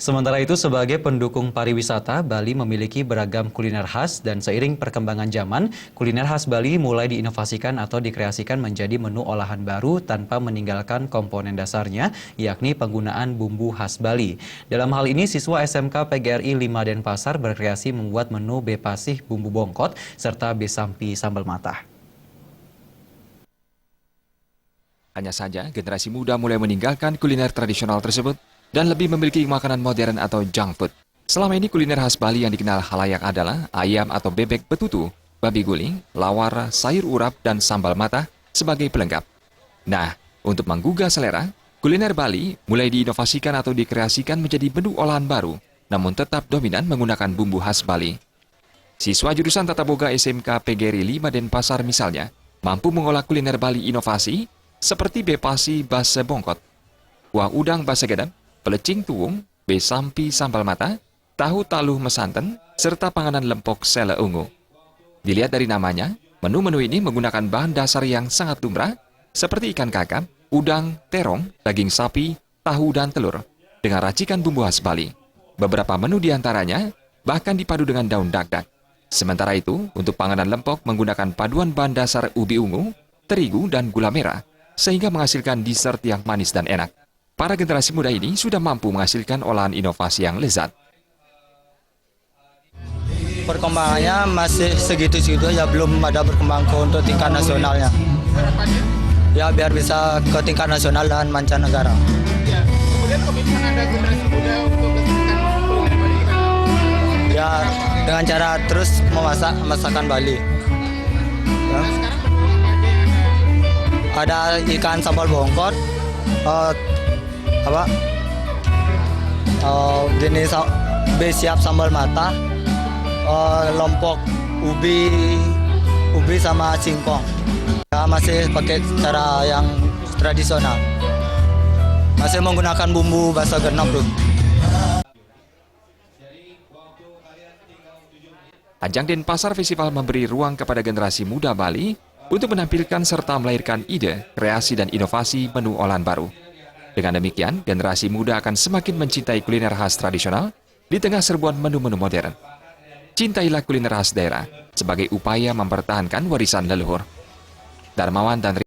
Sementara itu, sebagai pendukung pariwisata, Bali memiliki beragam kuliner khas dan seiring perkembangan zaman, kuliner khas Bali mulai diinovasikan atau dikreasikan menjadi menu olahan baru tanpa meninggalkan komponen dasarnya, yakni penggunaan bumbu khas Bali. Dalam hal ini, siswa SMK PGRI 5 Denpasar berkreasi membuat menu bepasih bumbu bongkot serta besampi sambal matah. Hanya saja, generasi muda mulai meninggalkan kuliner tradisional tersebut dan lebih memiliki makanan modern atau junk food. Selama ini kuliner khas Bali yang dikenal khalayak adalah ayam atau bebek betutu, babi guling, lawar, sayur urap, dan sambal matah sebagai pelengkap. Nah, untuk menggugah selera, kuliner Bali mulai diinovasikan atau dikreasikan menjadi menu olahan baru, namun tetap dominan menggunakan bumbu khas Bali. Siswa jurusan Tata Boga SMK PGRI 5 Denpasar misalnya, mampu mengolah kuliner Bali inovasi seperti bepasi base bongkot, kuah udang base gedap, pelecing tuwung, besampi sambal mata, tahu taluh mesanten, serta panganan lempok sele ungu. Dilihat dari namanya, menu-menu ini menggunakan bahan dasar yang sangat lumrah, seperti ikan kakap, udang, terong, daging sapi, tahu, dan telur, dengan racikan bumbu khas Bali. Beberapa menu diantaranya bahkan dipadu dengan daun dakdak. Sementara itu, untuk panganan lempok menggunakan paduan bahan dasar ubi ungu, terigu, dan gula merah, sehingga menghasilkan dessert yang manis dan enak. Para generasi muda ini sudah mampu menghasilkan olahan inovasi yang lezat. Perkembangannya masih segitu-segitu ya, belum ada berkembang untuk tingkat nasionalnya. Ya biar bisa ke tingkat nasional dan mancanegara. Ya, kemudian komitmen ada generasi muda untuk melestarikan kuliner Bali gimana? Ya dengan cara terus memasak masakan Bali. Ya. Nah, sekarang menu apa aja yang Ada ikan sambal bongkot, jenis siap sambal mata, lompok ubi sama singkong. Ya, masih pakai cara yang tradisional, masih menggunakan bumbu basa genep tuh. Ajang Denpasar Festival memberi ruang kepada generasi muda Bali untuk menampilkan serta melahirkan ide, kreasi, dan inovasi menu olahan baru. Dengan demikian, generasi muda akan semakin mencintai kuliner khas tradisional di tengah serbuan menu-menu modern. Cintailah kuliner khas daerah sebagai upaya mempertahankan warisan leluhur. Darmawan dan